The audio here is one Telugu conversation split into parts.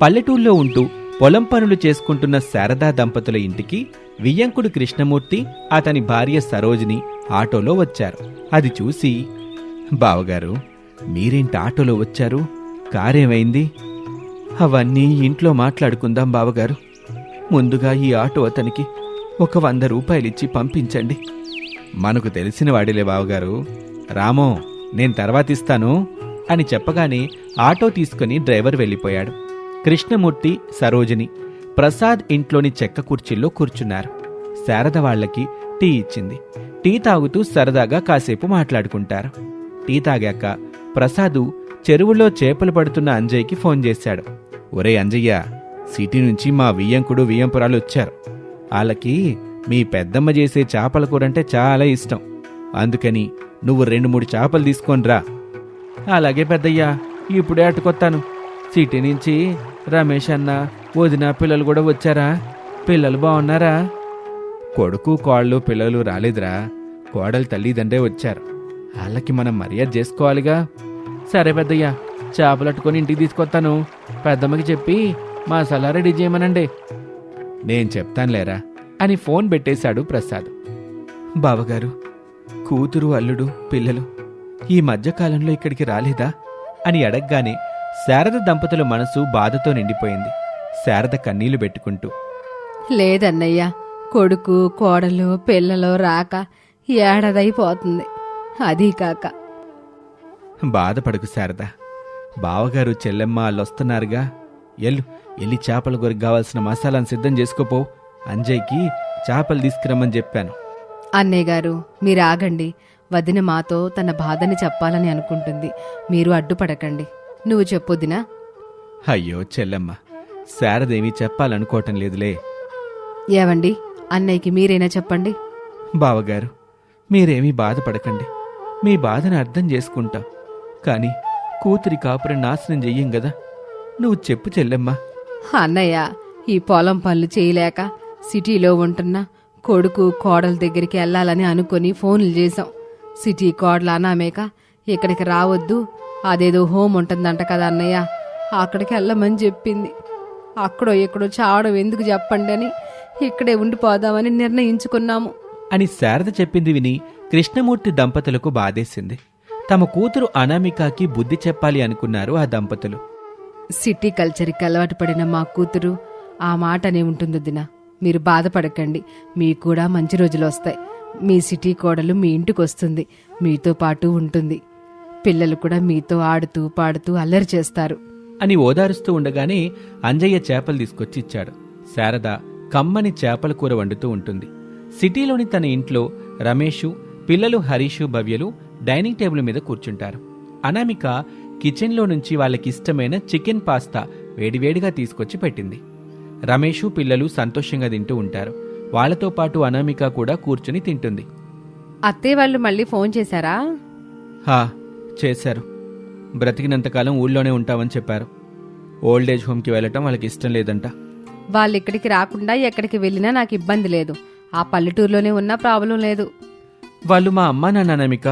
పల్లెటూళ్ళలో ఉంటూ పొలం పనులు చేసుకుంటున్న శారదా దంపతుల ఇంటికి వియ్యంకుడు కృష్ణమూర్తి అతని భార్య సరోజిని ఆటోలో వచ్చారు. అది చూసి, బావగారు మీరేంటి ఆటోలో వచ్చారు? కారేమైంది? అవన్నీ ఇంట్లో మాట్లాడుకుందాం బావగారు. ముందుగా ఈ ఆటో అతనికి ఒక 100 రూపాయలిచ్చి పంపించండి. మనకు తెలిసిన వాడిలే బావగారు. రామో, నేను తర్వాతిస్తాను అని చెప్పగానే ఆటో తీసుకుని డ్రైవర్ వెళ్ళిపోయాడు. కృష్ణమూర్తి, సరోజిని ప్రసాద్ ఇంట్లోని చెక్క కుర్చీల్లో కూర్చున్నారు. శారద వాళ్లకి టీ ఇచ్చింది. టీ తాగుతూ సరదాగా కాసేపు మాట్లాడుకుంటారు. టీ తాగాక ప్రసాదు చెరువులో చేపలు పడుతున్న అంజయ్యకి ఫోన్ చేశాడు. ఒరే అంజయ్య, సిటీ నుంచి మా వియ్యంకుడు వియ్యంపురాలు వచ్చారు. వాళ్ళకి మీ పెద్దమ్మ చేసే చేపల కూరంటే చాలా ఇష్టం. అందుకని నువ్వు 2-3 చేపలు తీసుకొనిరా. అలాగే పెద్దయ్యా, ఇప్పుడే అటుకొత్తాను. సిటీ నుంచి రమేష్ అన్న, వదిన పిల్లలు కూడా వచ్చారా? పిల్లలు బాగున్నారా? కొడుకు కోళ్ళు పిల్లలు రాలేదురా. కోడలు తల్లిదండ్రే వచ్చారు. వాళ్ళకి మనం మర్యాద చేసుకోవాలిగా. సరే పెద్దయ్యా, చేపలట్టుకొని ఇంటికి తీసుకొస్తాను. పెద్దమ్మకి చెప్పి మసాలా రెడీ చేయమనండి. నేను చెప్తానులేరా అని ఫోన్ పెట్టేశాడు ప్రసాద్. బావగారు, కూతురు, అల్లుడు, పిల్లలు ఈ మధ్యకాలంలో ఇక్కడికి రాలేదా అని అడగగానే శారద దంపతుల మనసు బాధతో నిండిపోయింది. శారద కన్నీళ్లు పెట్టుకుంటూ, లేదన్నయ్య, కొడుకు కోడలు పిల్లలు రాక ఏడాదైపోతుంది. అదీ కాక. బాధపడకు శారద. బావగారు చెల్లెమ్మ వాళ్ళొస్తున్నారుగా. ఎల్లి చేపల కొరకు కావాల్సిన మసాలాను సిద్ధం చేసుకోపో. అంజయ్కి చేపలు తీసుకురమ్మని చెప్పాను. అన్నయ్య గారు, మీరు ఆగండి. వదిన మాతో తన బాధని చెప్పాలని అనుకుంటుంది. మీరు అడ్డుపడకండి. నువ్వు చెప్పొద్దినా? అయ్యో చెల్లెమ్మ, శారదేమీ చెప్పాలనుకోవటం లేదులే. ఏవండి, అన్నయ్యకి మీరైనా చెప్పండి. బావగారు, మీరేమీ బాధపడకండి. మీ బాధను అర్థం చేసుకుంటాం. కాని కూతురి కాపురం నాశనం చెయ్యం గదా. నువ్వు చెప్పు చెల్లెమ్మా. అన్నయ్య, ఈ పొలం పనులు చేయలేక సిటీలో ఉంటున్నా కొడుకు కోడల దగ్గరికి వెళ్ళాలని అనుకుని ఫోన్లు చేశాం. సిటీ కోడలు అనామేక ఇక్కడికి రావద్దు, అదేదో హోమ్ ఉంటుందంట కదా అన్నయ్య, అక్కడికి వెళ్ళమని చెప్పింది. అక్కడో ఎక్కడో చావడం ఎందుకు చెప్పండి అని ఇక్కడే ఉండిపోదామని నిర్ణయించుకున్నాము అని శారద చెప్పింది విని కృష్ణమూర్తి దంపతులకు బాధేసింది. తమ కూతురు అనామికకి బుద్ధి చెప్పాలి అనుకున్నారు ఆ దంపతులు. సిటీ కల్చర్కి అలవాటు పడిన మా కూతురు ఆ మాటనే ఉంటుందొద్దినా. మీరు బాధపడకండి. మీకు కూడా మంచి రోజులు వస్తాయి. మీ సిటీ కోడలు మీ ఇంటికి వస్తుంది, మీతో పాటు ఉంటుంది. పిల్లలు కూడా మీతో ఆడుతూ పాడుతూ అల్లరి చేస్తారు అని ఓదారుస్తూ ఉండగానే అంజయ్య చేపలు తీసుకొచ్చి ఇచ్చాడు. శారద కమ్మని చేపల కూర వండుతూ ఉంటుంది. సిటీలోని తన ఇంట్లో రమేషు, పిల్లలు హరీషు, భవ్యలు డైనింగ్ టేబుల్ మీద కూర్చుంటారు. అనామిక కిచెన్లో నుంచి వాళ్ళకిష్టమైన చికెన్ పాస్తా వేడివేడిగా తీసుకొచ్చి పెట్టింది. రమేషు, పిల్లలు సంతోషంగా తింటూ ఉంటారు. వాళ్లతో పాటు అనామిక కూడా కూర్చుని తింటుంది. అత్తయ్య వాళ్ళు మళ్ళీ ఫోన్ చేశారా? చేశారు. బ్రతికినంతకాలం ఊళ్ళోనే ఉంటామని చెప్పారు. ఓల్డేజ్ హోమ్కి వెళ్ళటం వాళ్ళకి ఇష్టం లేదంట. వాళ్ళు ఇక్కడికి రాకుండా ఎక్కడికి వెళ్ళినా నాకు ఇబ్బంది లేదు. ఆ పల్లెటూరులోనే ఉన్నా ప్రాబ్లం లేదు. వాళ్ళు మా అమ్మా నాన్న అనామిక.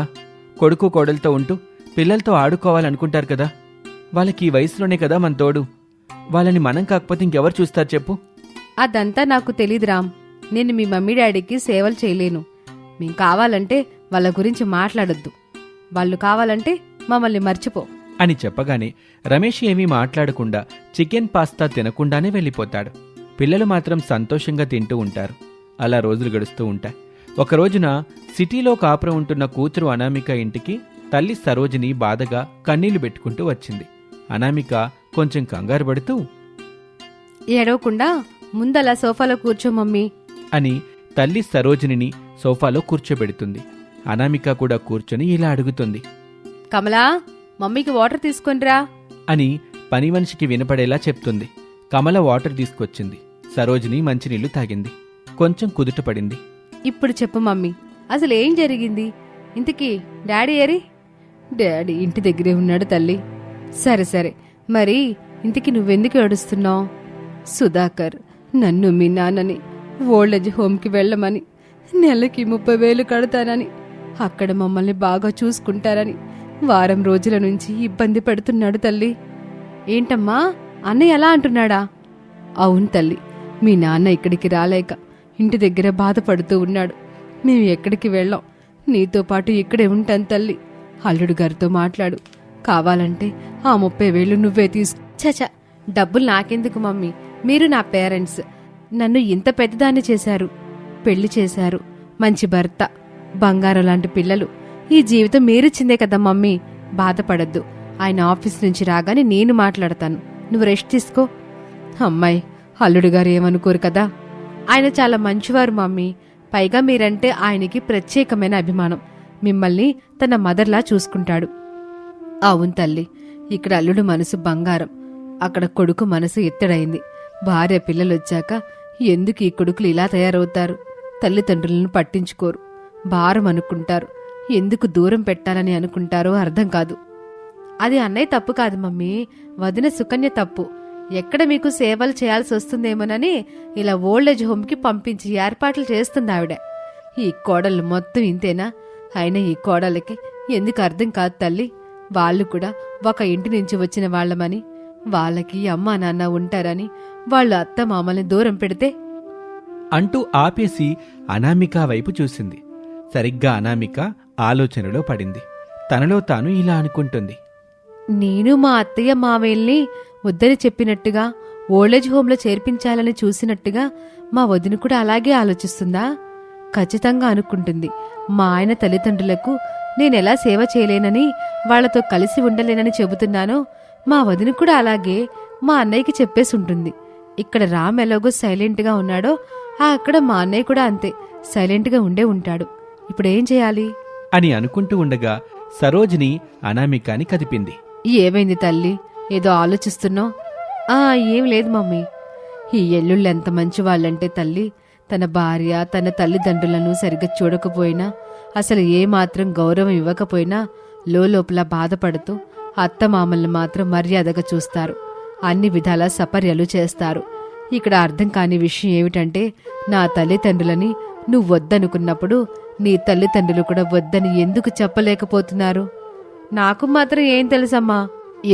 కొడుకు కోడలతో ఉంటూ పిల్లలతో ఆడుకోవాలనుకుంటారు కదా. వాళ్ళకి ఈ వయసులోనే కదా మన తోడు. వాళ్ళని మనం కాకపోతే ఇంకెవరు చూస్తారు చెప్పు? అదంతా నాకు తెలీదు రామ్. నేను మీ మమ్మీ డాడీకి సేవలు చేయలేను. మేం కావాలంటే వాళ్ళ గురించి మాట్లాడొద్దు. వాళ్ళు కావాలంటే మమ్మల్ని మర్చిపో అని చెప్పగానే రమేష్ ఏమీ మాట్లాడకుండా చికెన్ పాస్తా తినకుండానే వెళ్ళిపోతాడు. పిల్లలు మాత్రం సంతోషంగా తింటూ ఉంటారు. అలా రోజులు గడుస్తూ ఉంటాయి. ఒకరోజున సిటీలో కాపురం ఉంటున్న కూతురు అనామిక ఇంటికి తల్లి సరోజిని బాధగా కన్నీళ్లు పెట్టుకుంటూ వచ్చింది. అనామిక కొంచెం కంగారు పడుతూ, ఏడవకుండా ముందలా సోఫాలో కూర్చో మమ్మీ అని తల్లి సరోజినిని సోఫాలో కూర్చోబెడుతుంది. అనామిక కూడా కూర్చొని ఇలా అడుగుతుంది, కమలా, మమ్మీకి వాటర్ తీసుకొనిరా అని పని మనిషికి వినపడేలా చెప్తుంది. కమల వాటర్ తీసుకొచ్చింది. సరోజిని మంచినీళ్లు తాగింది. కొంచెం కుదుట పడింది. ఇప్పుడు చెప్పు మమ్మీ, అసలు ఏం జరిగింది? ఇంతకీ డాడీ ఏరి? డాడీ ఇంటి దగ్గరే ఉన్నాడు తల్లి. సరే సరే, మరి ఇంతకీ నువ్వెందుకు ఏడుస్తున్నావు? సుధాకర్ నన్ను మీ నాన్నని ఓల్డేజ్ హోమ్కి వెళ్ళమని, నెలకి 30,000 కడతానని, అక్కడ మమ్మల్ని బాగా చూసుకుంటారని వారం రోజుల నుంచి ఇబ్బంది పెడుతున్నాడు తల్లి. ఏంటమ్మా, అన్నయ్య ఎలా అంటున్నాడా? అవును తల్లి, మీ నాన్న ఇక్కడికి రాలేక ఇంటి దగ్గర బాధపడుతూ ఉన్నాడు. మేము ఎక్కడికి వెళ్ళాం, నీతో పాటు ఇక్కడే ఉంటాను తల్లి. అల్లుడు గారితో మాట్లాడు, కావాలంటే ఆ 30,000 నువ్వే తీసు. చచ, డబ్బులు నాకెందుకు మమ్మీ, మీరు నా పేరెంట్స్. నన్ను ఇంత పెద్దదాన్ని చేశారు, పెళ్లి చేశారు, మంచి భర్త, బంగారం లాంటి పిల్లలు. ఈ జీవితం మీరిచ్చిందే కదా మమ్మీ, బాధపడద్దు. ఆయన ఆఫీస్ నుంచి రాగానే నేను మాట్లాడతాను, నువ్వు రెస్ట్ తీసుకో. అమ్మాయి, అల్లుడు గారు ఏమనుకోరు కదా? ఆయన చాలా మంచివారు మమ్మీ. పైగా మీరంటే ఆయనకి ప్రత్యేకమైన అభిమానం. మిమ్మల్ని తన మదర్లా చూసుకుంటాడు. అవును తల్లి, ఇక్కడ అల్లుడు మనసు బంగారం, అక్కడ కొడుకు మనసు ఎత్తడైంది. భార్య పిల్లలొచ్చాక ఎందుకు ఈ కొడుకులు ఇలా తయారవుతారు? తల్లిదండ్రులను పట్టించుకోరు, భారం అనుకుంటారు. ఎందుకు దూరం పెట్టాలని అనుకుంటారో అర్థం కాదు. అది అన్నయ్య తప్పు కాదు మమ్మీ, వదిన సుకన్య తప్పు. ఎక్కడ మీకు సేవలు చేయాల్సి వస్తుందేమోనని ఇలా ఓల్డేజ్ హోమ్కి పంపించి ఏర్పాట్లు చేస్తుంది ఆవిడ. ఈ కోడళ్ళు మొత్తం ఇంతేనా? అయినా ఈ కోడళ్ళకి ఎందుకు అర్థం కాదు తల్లి? వాళ్ళు కూడా ఒక ఇంటి నుంచి వచ్చిన వాళ్లమని, వాళ్ళకి అమ్మా నాన్న ఉంటారని వాళ్ళు అత్త మామల్ని దూరం పెడితే అంటూ ఆపేసి అనామిక వైపు చూసింది. సరిగ్గా అనామిక ఆలోచనలో పడింది. తనలో తాను ఇలా అనుకుంటుంది. నేను మా అత్తయ్య మావేల్ని వద్దని చెప్పినట్టుగా ఓల్డేజ్ హోంలో చేర్పించాలని చూసినట్టుగా మా వదిన కూడా అలాగే ఆలోచిస్తుందా? ఖచ్చితంగా అనుకుంటుంది. మా ఆయన తల్లిదండ్రులకు నేనెలా సేవ చేయలేనని, వాళ్లతో కలిసి ఉండలేనని చెబుతున్నానో మా వదిన కూడా అలాగే మా అన్నయ్యకి చెప్పేసి ఉంటుంది. ఇక్కడ రామ్ ఎలాగో సైలెంట్గా ఉన్నాడో అక్కడ మా అన్నయ్య కూడా అంతే సైలెంట్గా ఉండే ఉంటాడు. ఇప్పుడేం చేయాలి అని అనుకుంటూ ఉండగా సరోజిని అనామికాని కదిపింది. ఏమైంది తల్లి, ఏదో ఆలోచిస్తున్నావు? ఏం లేదు మమ్మీ. ఈ ఎల్లుళ్ళు ఎంత మంచి వాళ్ళంటే తల్లి, తన భార్య తన తల్లిదండ్రులను సరిగ్గా చూడకపోయినా, అసలు ఏమాత్రం గౌరవం ఇవ్వకపోయినా లోపల బాధపడుతూ అత్తమామల్ని మాత్రం మర్యాదగా చూస్తారు, అన్ని విధాలా సపర్యలు చేస్తారు. ఇక్కడ అర్థం కాని విషయం ఏమిటంటే, నా తల్లిదండ్రులని నువ్వు వద్దనుకున్నప్పుడు నీ తల్లిదండ్రులు కూడా వద్దని ఎందుకు చెప్పలేకపోతున్నారు? నాకు మాత్రం ఏం తెలుసమ్మా.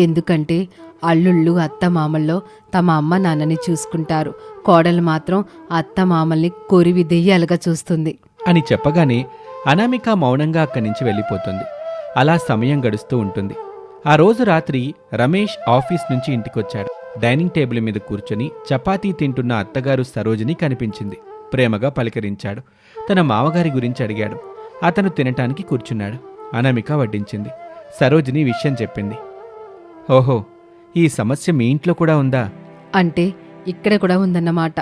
ఎందుకంటే అల్లుళ్ళు అత్తమామల్లో తమ అమ్మ నాన్నని చూసుకుంటారు, కోడలు మాత్రం అత్తమామల్ని కొరివి దెయ్యాలుగా చూస్తుంది అని చెప్పగానే అనామిక మౌనంగా అక్కడి నుంచి వెళ్ళిపోతుంది. అలా సమయం గడుస్తూ ఉంటుంది. ఆ రోజు రాత్రి రమేష్ ఆఫీస్ నుంచి ఇంటికొచ్చాడు. డైనింగ్ టేబుల్ మీద కూర్చొని చపాతీ తింటున్న అత్తగారు సరోజిని కనిపించింది. ప్రేమగా పలకరించాడు. తన మామగారి గురించి అడిగాడు. అతను తినటానికి కూర్చున్నాడు. అనామిక వడ్డించింది. సరోజిని విషయం చెప్పింది. ఓహో, ఈ సమస్య మీ ఇంట్లో కూడా ఉందా? అంటే ఇక్కడ కూడా ఉందన్నమాట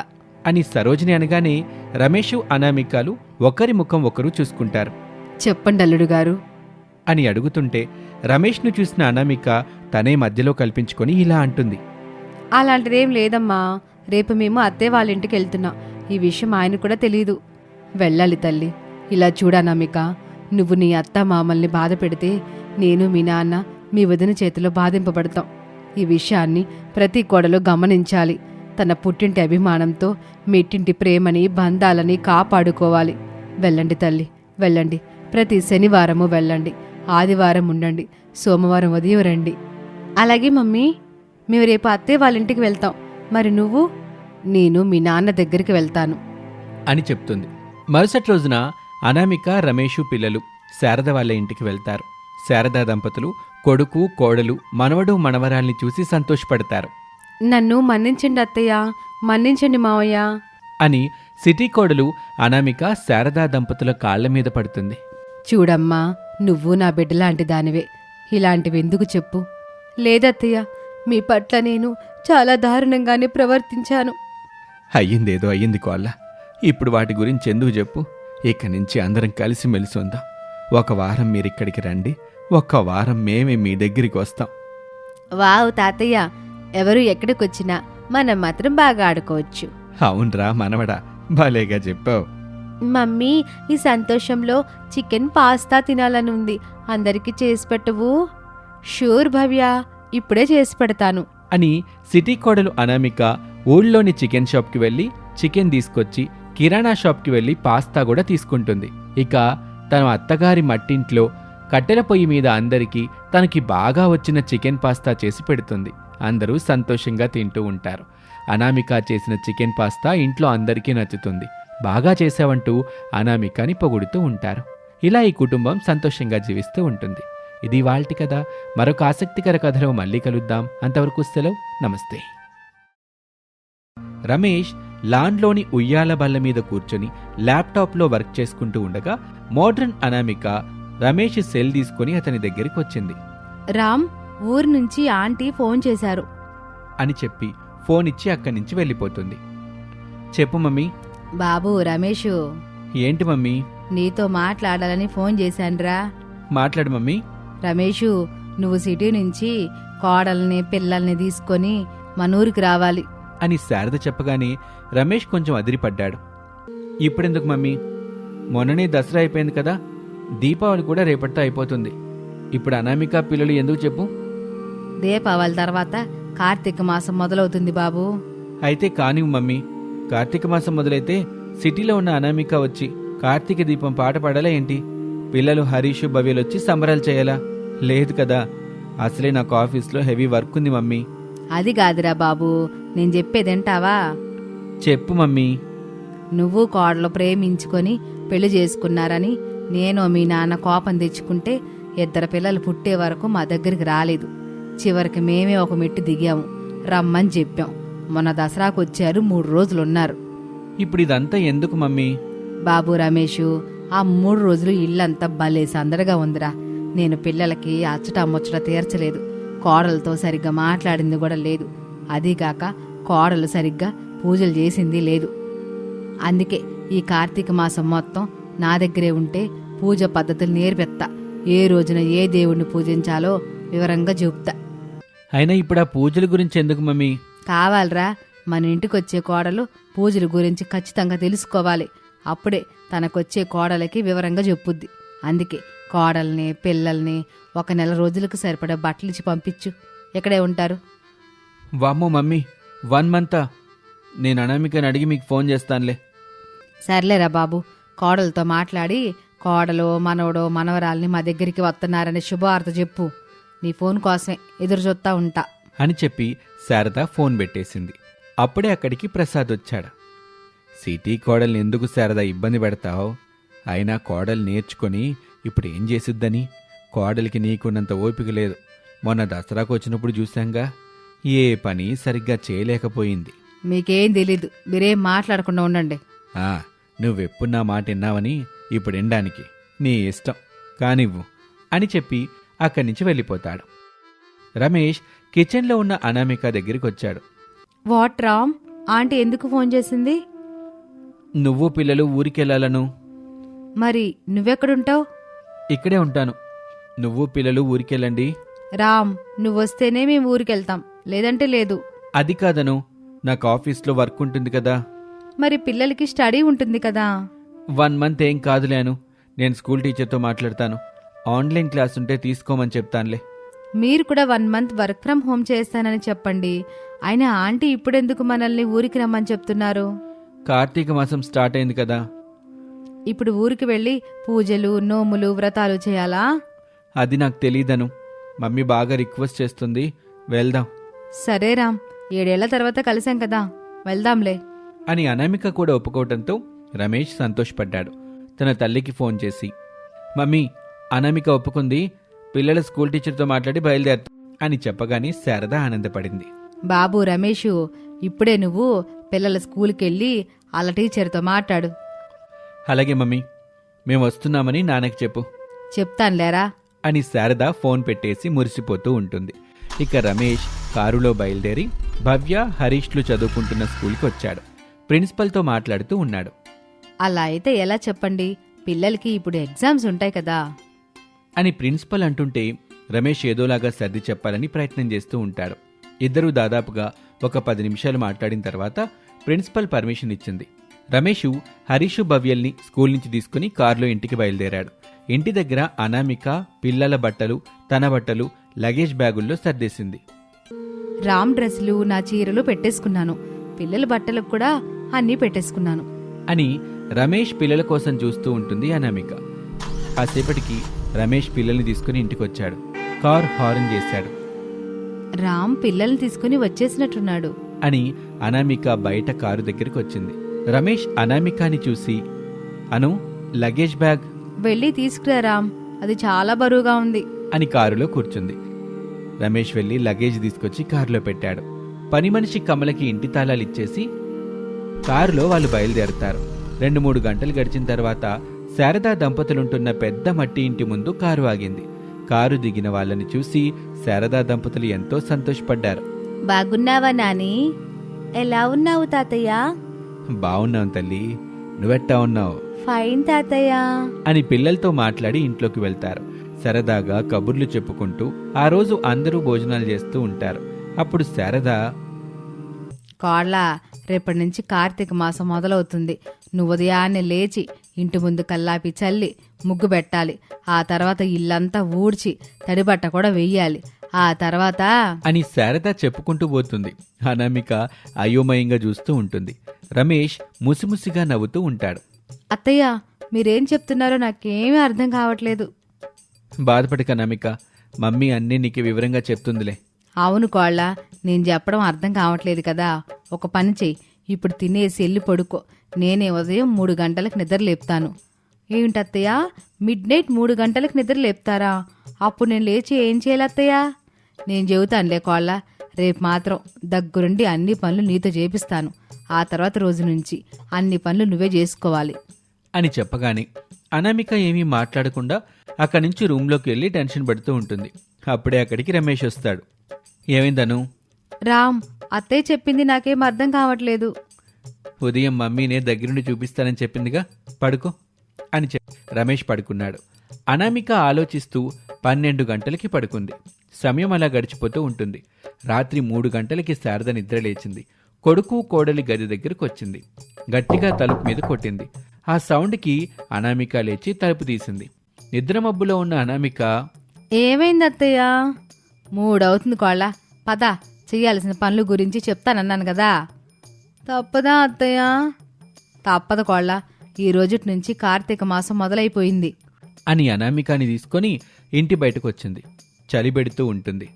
అని సరోజిని అనగానే రమేషు అనామికలు ఒకరి ముఖం ఒకరు చూసుకుంటారు. చెప్పండి అల్లుడు గారు అని అడుగుతుంటే రమేష్ను చూసిన అనామిక తనే మధ్యలో కల్పించుకొని ఇలా అంటుంది. అలాంటిదేం లేదమ్మా, రేపు మేము అత్తయ్య వాళ్ళ ఇంటికి వెళ్తున్నాం. ఈ విషయం ఆయన కూడా తెలీదు. వెళ్ళాలి తల్లి. ఇలా చూడనామిక, నువ్వు నీ అత్త మామల్ని బాధ పెడితే నేను మీ నాన్న మీ వదిన చేతిలో బాధింపబడతాం. ఈ విషయాన్ని ప్రతి కోడలు గమనించాలి. తన పుట్టింటి అభిమానంతో మెట్టింటి ప్రేమని బంధాలని కాపాడుకోవాలి. వెళ్ళండి తల్లి, వెళ్ళండి. ప్రతి శనివారము వెళ్ళండి, ఆదివారం ఉండండి, సోమవారం ఉదయం రండి. అలాగే మమ్మీ, మేము రేపు అత్తయ్య వాళ్ళ ఇంటికి వెళ్తాం. మరి నువ్వు? నేను మీ నాన్న దగ్గరికి వెళ్తాను అని చెప్తుంది. మరుసటి రోజున అనామిక రమేషు పిల్లలు శారద వాళ్ళ ఇంటికి వెళ్తారు. శారదా దంపతులు కొడుకు కోడలు మనవడు మనవరాల్ని చూసి సంతోషపడతారు. నన్ను మన్నించండి అత్తయ్య, మన్నించండి మావయ్య అని సిటీ కోడలు అనామిక శారదా దంపతుల కాళ్ల మీద పడుతుంది. చూడమ్మా, నువ్వు నా బిడ్డలాంటి దానివే, ఇలాంటివి ఎందుకు చెప్పు. లేదత్తయ్య, మీ పట్ల నేను చాలా దారుణంగానే ప్రవర్తించాను. అయ్యిందేదో అయ్యింది కోళ్ళ, ఇప్పుడు వాటి గురించి ఎందుకు చెప్పు. ఇక్కడి నుంచి అందరం కలిసిమెలిసి ఉందాం. ఒక వారం మీరిక్కడికి రండి, ఒక్క వారం మేమే మీ దగ్గరికి వస్తాం. వావ్ తాతయ్య, ఎవరు ఎక్కడికొచ్చినా మనం మాత్రం బాగా ఆడుకోవచ్చు. అవునరా మనవడా, భలేగా చెప్పావు. మమ్మీ, ఈ సంతోషంలో చికెన్ పాస్తా తినాలని ఉంది, అందరికీ చేసి పెట్టవు? షూర్ భవ్య, ఇప్పుడే చేసి పెడతాను అని సిటీ కోడలు అనామిక ఊళ్ళోని చికెన్ షాప్కి వెళ్ళి చికెన్ తీసుకొచ్చి కిరాణా షాప్కి వెళ్ళి పాస్తా కూడా తీసుకుంటుంది. ఇక తన అత్తగారి మట్టింట్లో కట్టెల పొయ్యి మీద అందరికీ తనకి బాగా వచ్చిన చికెన్ పాస్తా చేసి పెడుతుంది. అందరూ సంతోషంగా తింటూ ఉంటారు. అనామిక చేసిన చికెన్ పాస్తా ఇంట్లో అందరికీ నచ్చుతుంది. బాగా చేసావంటూ అనామికని పొగుడుతూ ఉంటారు. ఇలా ఈ కుటుంబం సంతోషంగా జీవిస్తూ ఉంటుంది. ఇది వాళ్ళటి కథ. మరొక ఆసక్తికర కథలో మళ్ళీ కలుద్దాం. అంతవరకు సెలవు. నమస్తే. రమేష్ లాన్లోని ఉయ్యాల బల్ల మీద కూర్చొని ల్యాప్టాప్లో వర్క్ చేసుకుంటూ ఉండగా మోడ్రన్ అనామిక రమేష్ సెల్ తీసుకుని అతని దగ్గరికి వచ్చింది. రామ్, ఊరు నుంచి ఆంటీ ఫోన్ చేశారు అని చెప్పి ఫోన్ ఇచ్చి అక్కడి నుంచి వెళ్ళిపోతుంది. చెప్పు మమ్మీ. బాబు రమేషు, ఏంటి మమ్మీ? నీతో మాట్లాడాలని ఫోన్ చేశాన్రా. మాట్లాడు మమ్మీ. రమేషు, నువ్వు సిటీ నుంచి కోడల్ని పిల్లల్ని తీసుకొని మనూరికి రావాలి అని శారద చెప్పగానే రమేష్ కొంచెం అదిరిపడ్డాడు. ఇప్పుడెందుకు మమ్మీ? మొన్ననే దసరా అయిపోయింది కదా, దీపావళి కూడా రేపటితో అయిపోతుంది. ఇప్పుడు అనామిక పిల్లలు ఎందుకు చెప్పు? దీపావళి తర్వాత కార్తీక మాసం మొదలవుతుంది బాబు. అయితే కానివ్వు మమ్మీ. కార్తీక మాసం మొదలైతే సిటీలో ఉన్న అనామిక వచ్చి కార్తీక దీపం పాట పాడాలా ఏంటి? పిల్లలు హరీష్ భవ్యలొచ్చి సంబరాలు చేయాలా? లేదు కదా, అసలే నాకు ఆఫీస్లో హెవీ వర్క్ ఉంది మమ్మీ. అది కాదురా బాబు, నేను చెప్పేదేంటావా? చెప్పు మమ్మీ. నువ్వు కోడలు ప్రేమించుకొని పెళ్లి చేసుకున్నారని నేను మీ నాన్న కోపం తెచ్చుకుంటే 2 పిల్లలు పుట్టే వరకు మా దగ్గరికి రాలేదు. చివరికి మేమే ఒక మెట్టు దిగాము, రమ్మని చెప్పాం. మొన్న దసరాకు వచ్చారు, 3 రోజులున్నారు. ఇప్పుడు ఇదంతా ఎందుకు మమ్మీ? బాబు రమేషు, ఆ 3 రోజులు ఇల్లంతా భలే సందడిగా ఉందిరా. నేను పిల్లలకి అచ్చట ముచ్చట తీర్చలేదు, కోడలతో సరిగ్గా మాట్లాడింది కూడా లేదు. అదీగాక కోడలు సరిగ్గా పూజలు చేసింది లేదు. అందుకే ఈ కార్తీక మాసం మొత్తం నా దగ్గరే ఉంటే పూజ పద్ధతులు నేర్పెత్తా. ఏ రోజున ఏ దేవుణ్ణి పూజించాలో వివరంగా చెప్తా. అయినా ఇప్పుడు ఆ పూజల గురించి ఎందుకు మమ్మీ? కావాలరా, మన ఇంటికొచ్చే కోడలు పూజల గురించి ఖచ్చితంగా తెలుసుకోవాలి. అప్పుడే తనకొచ్చే కోడలకి వివరంగా చెప్పుద్ది. అందుకే కోడల్ని పిల్లల్ని 1 నెల రోజులకు సరిపడా బట్టలిచ్చి పంపించు. ఇక్కడే ఉంటారు. వామ్మో మమ్మీ, 1 మంతా? నేను అనామికని అడిగి మీకు ఫోన్ చేస్తానులే. సర్లేరా బాబు, కోడలతో మాట్లాడి కోడలు మనవడో మనవరాల్ని మా దగ్గరికి వస్తున్నారనే శుభవార్త చెప్పు. నీ ఫోన్ కోసమే ఎదురు చూస్తా ఉంటా అని చెప్పి శారద ఫోన్ పెట్టేసింది. అప్పుడే అక్కడికి ప్రసాద్ వచ్చాడు. సిటీ కోడల్ని ఎందుకు శారద ఇబ్బంది పెడతావు? అయినా కోడలు నేర్చుకొని ఇప్పుడు ఏం చేసిద్దని? కోడలికి నీకున్నంత ఓపిక లేదు. మొన్న దసరాకు వచ్చినప్పుడు చూశాంగా, ఏ పని సరిగ్గా చేయలేకపోయింది. మీకేం తెలీదు, మీరేం మాట్లాడకుండా ఉండండి. నువ్వెప్పుడు నా మాట విన్నావని ఇప్పుడు వినడానికి నీ ఇష్టం, కానివ్వు అని చెప్పి అక్కడి నుంచి వెళ్ళిపోతాడు. రమేష్ కిచెన్లో ఉన్న అనామిక దగ్గరికి వచ్చాడు. వాట్ రామ్, ఆంటీ ఎందుకు ఫోన్ చేసింది? నువ్వు పిల్లలు ఊరికెళ్ళాలను. మరి నువ్వెక్కడుంటావు? ఇక్కడే ఉంటాను. నువ్వు పిల్లలు ఊరికెళ్ళండి. రామ్, నువ్వొస్తేనే మేము ఊరికెళ్తాం, లేదంటే లేదు. అది కాదను, నాకు ఆఫీస్లో వర్క్ ఉంటుంది కదా. మరి పిల్లలకి స్టడీ ఉంటుంది కదా. 1 మంత్ ఏం కాదులేను, నేను స్కూల్ టీచర్తో మాట్లాడతాను. ఆన్లైన్ క్లాస్ ఉంటే తీసుకోమని చెప్తానులే. మీరు కూడా 1 మంత్ వర్క్ ఫ్రమ్ హోమ్ చేస్తానని చెప్పండి. అయినా ఆంటీ ఇప్పుడెందుకు మనల్ని ఊరికి రమ్మని చెప్తున్నారు? కార్తీక మాసం స్టార్ట్ అయింది కదా. ఇప్పుడు ఊరికి వెళ్ళి పూజలు నోములు వ్రతాలు చేయాలా? అది నాకు తెలీదను. మమ్మీ బాగా రిక్వెస్ట్ చేస్తుంది, వెళ్దాం. సరే రామ్, 7 ఏళ్ల తర్వాత కలిసాం కదా, వెళ్దాంలే అని అనామిక కూడా ఒప్పుకోవటంతో రమేష్ సంతోషపడ్డాడు. తన తల్లికి ఫోన్ చేసి, మమ్మీ, అనామిక ఒప్పుకుంది, పిల్లల స్కూల్ టీచర్తో మాట్లాడి బయలుదేరుతా అని చెప్పగానే శారద ఆనందపడింది. బాబు రమేషు, ఇప్పుడే నువ్వు పిల్లల స్కూల్కి వెళ్ళి వాళ్ళ టీచర్తో మాట్లాడు. అలాగే మమ్మీ, మేము వస్తున్నామని నాన్నకి చెప్పు. చెప్తానులేరా అని శారద ఫోన్ పెట్టేసి మురిసిపోతూ ఉంటుంది. ఇక రమేష్ కారులో బయలుదేరి భవ్య హరీష్లు చదువుకుంటున్న స్కూల్కి వచ్చాడు. ప్రిన్సిపల్తో మాట్లాడుతూ ఉన్నాడు. అలా అయితే ఎలా చెప్పండి, పిల్లలకి ఇప్పుడు ఎగ్జామ్స్ ఉంటాయి కదా అని ప్రిన్సిపల్ అంటుంటే రమేష్ ఏదోలాగా సర్ది చెప్పాలని ప్రయత్నం చేస్తూ ఉంటాడు. ఇద్దరూ దాదాపుగా ఒక 10 నిమిషాలు మాట్లాడిన తర్వాత ప్రిన్సిపల్ పర్మిషన్ ఇచ్చింది. రమేషు హరీషు భవ్యల్ని స్కూల్ నుంచి తీసుకుని కారులో ఇంటికి బయలుదేరాడు. ఇంటి దగ్గర అనామిక పిల్లల బట్టలు, తన బట్టలు లగేజ్ బ్యాగుల్లో సర్దేసింది. రామ్ డ్రెస్సులు నా చీరలు పెట్టేసుకున్నాను, పిల్లల బట్టలకు కూడా అన్నీ పెట్టేసుకున్నాను అని రమేష్ పిల్లల కోసం చూస్తూ ఉంటుంది అనామిక. కాసేపటికి రమేష్ పిల్లల్ని తీసుకుని ఇంటికొచ్చాడు. కార్ హార్న్ చేశాడు. రామ్ పిల్లల్ని తీసుకుని వచ్చేసినట్టున్నాడు. అని అనామిక బయట కారు దగ్గరికి వచ్చింది. రమేష్ అనామికాని చూసి, అను, లగేజ్ బ్యాగ్ వెళ్ళి తీసుకురా రామ్, అది చాలా బరువుగా ఉంది అని కారులో కూర్చుంది. రమేష్ వెళ్లి లగేజ్ తీసుకొచ్చి కారులో పెట్టాడు. పని మనిషి కమలకి ఇంటి తాళాలు ఇచ్చేసి కారులో వాళ్ళు బయలుదేరుతారు. 2-3 గంటలు గడిచిన తర్వాత శారదా దంపతులుంటున్న పెద్ద మట్టి ఇంటి ముందు కారు ఆగింది. కారు దిగిన వాళ్ళని చూసి శారదా దంపతులు ఎంతో సంతోషపడ్డారు. బాగున్నావా నాని? ఎలా ఉన్నావు తాతయ్య? బావున్నాం తల్లి, నువ్వెట్టా ఉన్నావు? ఫైన్ తాతయ్య అని పిల్లలతో మాట్లాడి ఇంట్లోకి వెళ్తారు. సరదాగా కబుర్లు చెప్పుకుంటూ ఆ రోజు అందరూ భోజనాలు చేస్తూ ఉంటారు. అప్పుడు శారద, కోళ్ళ, రేపటి నుంచి కార్తీక మాసం మొదలవుతుంది. నువ్వు ఉదయాన్నే లేచి ఇంటి ముందు కల్లాపి చల్లి ముగ్గు పెట్టాలి. ఆ తర్వాత ఇల్లంతా ఊడ్చి తడిబట్ట కూడా వెయ్యాలి. ఆ తర్వాత అని శారద చెప్పుకుంటూ పోతుంది. అనామిక అయోమయంగా చూస్తూ ఉంటుంది. రమేష్ ముసిముసిగా నవ్వుతూ ఉంటాడు. అత్తయ్య, మీరేం చెప్తున్నారో నాకేమీ అర్థం కావట్లేదు. బాధపడక అనామిక, మమ్మీ అన్నీ నీకు వివరంగా చెప్తుందిలే. అవును కోళ్ళ, నేను చెప్పడం అర్థం కావట్లేదు కదా. ఒక పని చెయ్యి, ఇప్పుడు తినేసి వెళ్ళి పడుకో. నేనే ఉదయం 3 గంటలకు నిద్ర లేపుతాను. ఏమిటత్తయ్య, మిడ్-నైట్ 3 గంటలకు నిద్ర లేపుతారా? అప్పుడు నేను లేచి ఏం చేయాలి అత్తయ్య? నేను చెబుతానులే కోళ్ళ, రేపు మాత్రం దగ్గరుండి అన్ని పనులు నీతో చేపిస్తాను. ఆ తర్వాత రోజు నుంచి అన్ని పనులు నువ్వే చేసుకోవాలి అని చెప్పగానే అనామిక ఏమీ మాట్లాడకుండా అక్కడి నుంచి రూంలోకి వెళ్ళి టెన్షన్ పడుతూ ఉంటుంది. అప్పుడే అక్కడికి రమేష్ వస్తాడు. ఏమైందను? రామ్, అత్తయ్య చెప్పింది నాకేం అర్థం కావట్లేదు. ఉదయం మమ్మీనే దగ్గరుండి చూపిస్తానని చెప్పిందిగా, పడుకో అని రమేష్ పడుకున్నాడు. అనామిక ఆలోచిస్తూ 12 గంటలకి పడుకుంది. సమయం అలా గడిచిపోతూ ఉంటుంది. రాత్రి 3 గంటలకి శారద నిద్ర లేచింది. కొడుకు కోడలి గది దగ్గరకు వచ్చింది. గట్టిగా తలుపు మీద కొట్టింది. ఆ సౌండ్కి అనామిక లేచి తలుపు తీసింది. నిద్రమబ్బులో ఉన్న అనామిక, ఏమైంది అత్తయ్య? 3 అవుతుంది కోళ్ళ, పద, చెయ్యాల్సిన పనుల గురించి చెప్తానన్నాను కదా. తప్పదా అత్తయ్య? తప్పదు కోళ్ళ, ఈ రోజుటి నుంచి కార్తీక మాసం మొదలైపోయింది అని అనామికాని తీసుకొని ఇంటి బయటకు వచ్చింది. చలి పెడుతూ ఉంటుంది.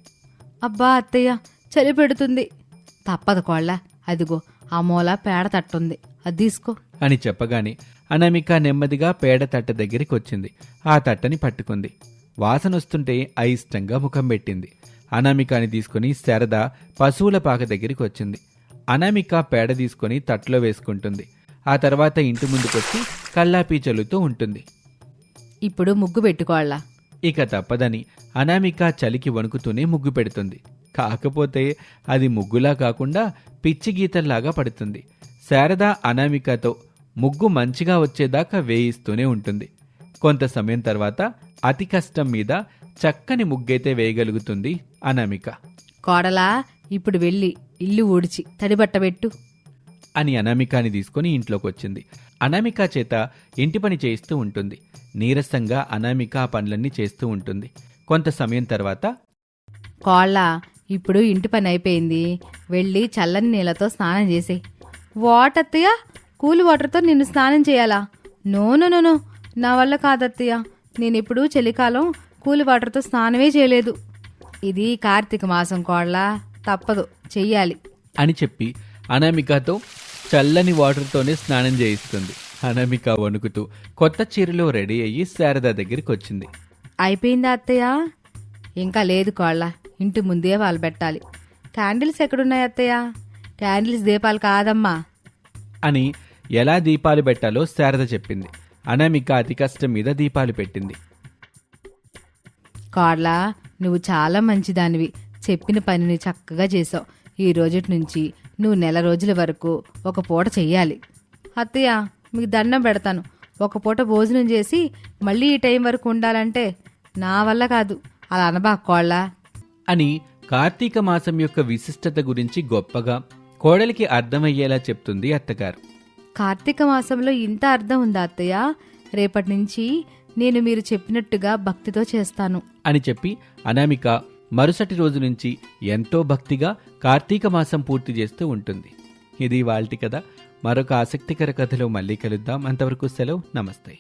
అబ్బా అత్తయ్య, చలి పెడుతుంది. తప్పదు కోళ్ళ, అదిగో ఆ మూల పేడ తట్టుంది, అది తీసుకో అని చెప్పగానే అనామిక నెమ్మదిగా పేడ తట్ట దగ్గరికి వచ్చింది. ఆ తట్టని పట్టుకుంది. వాసనొస్తుంటే అయిష్టంగా ముఖం పెట్టింది. అనామికాని తీసుకుని శారద పశువుల పాక దగ్గరికి వచ్చింది. అనామిక పేడ తీసుకుని తట్లో వేసుకుంటుంది. ఆ తర్వాత ఇంటి ముందుకొచ్చి కల్లాపీ చల్లుతూ ఉంటుంది. ఇప్పుడు ముగ్గు పెట్టుకోళ్ళ. ఇక తప్పదని అనామిక చలికి వణుకుతూనే ముగ్గు పెడుతుంది. కాకపోతే అది ముగ్గులా కాకుండా పిచ్చి గీతల్లాగా పడుతుంది. శారద అనామికతో ముగ్గు మంచిగా వచ్చేదాకా వేయిస్తూనే ఉంటుంది. కొంత సమయం తర్వాత అతి కష్టం మీద చక్కని ముగ్గైతే వేయగలుగుతుంది అనామిక. కోడలా, ఇప్పుడు వెళ్ళి ఇల్లు ఊడ్చి తడిబట్టబెట్టు అని అనామికాని తీసుకుని ఇంట్లోకి వచ్చింది. అనామిక చేత ఇంటి పని చేయిస్తూ ఉంటుంది. నీరసంగా అనామిక ఆ పనులన్నీ చేస్తూ ఉంటుంది. కొంత సమయం తర్వాత, కోళ్ళ, ఇప్పుడు ఇంటి పని అయిపోయింది, వెళ్ళి చల్లని నీళ్ళతో స్నానం చేసేయి. వాటత్తయ్య, కూల్ వాటర్తో నిన్ను స్నానం చేయాలా? నో నో నో నో, నా వల్ల కాదత్తయ్య. నేనెప్పుడు చలికాలం కూల్ వాటర్తో స్నానమే చేయలేదు. ఇది కార్తీక మాసం కోళ్ళ, తప్పదు, చెయ్యాలి అని చెప్పి అనామికతో చల్లని వాటర్తోనే స్నానం చేయిస్తుంది. అనామిక వణుకుతూ కొత్త చీరలో రెడీ అయ్యి శారద దగ్గరికి వచ్చింది. అయిపోయిందా అత్తయ్య? ఇంకా లేదు కోళ్ళ, ఇంటి ముందే వాళ్ళు పెట్టాలి. క్యాండిల్స్ ఎక్కడున్నాయి అత్తయ్య? క్యాండిల్స్ దీపాలు కాదమ్మా అని ఎలా దీపాలు పెట్టాలో శారద చెప్పింది. అనామిక అతి కష్టం మీద దీపాలు పెట్టింది. కోళ్ళ, నువ్వు చాలా మంచిదానివి. చెప్పిన పనిని చక్కగా చేసావు. ఈ రోజుటి నుంచి నువ్వు 1 రోజుల వరకు ఒక పూట చెయ్యాలి. అత్తయ్య, మీకు దండం పెడతాను. ఒక పూట భోజనం చేసి మళ్ళీ ఈ టైం వరకు ఉండాలంటే నా వల్ల కాదు. అలా అనబాక్కోళ్ళ అని కార్తీక మాసం యొక్క విశిష్టత గురించి గొప్పగా కోడలికి అర్థమయ్యేలా చెప్తుంది అత్తగారు. కార్తీక మాసంలో ఇంత అర్థం ఉందా అత్తయ్య? రేపటి నుంచి నేను మీరు చెప్పినట్టుగా భక్తితో చేస్తాను అని చెప్పి అనామిక మరుసటి రోజు నుంచి ఎంతో భక్తిగా కార్తీక మాసం పూర్తి చేస్తూ ఉంటుంది. ఇది ఇవాల్టి కథ. మరొక ఆసక్తికర కథలో మళ్ళీ కలుద్దాం. అంతవరకు సెలవు. నమస్తే.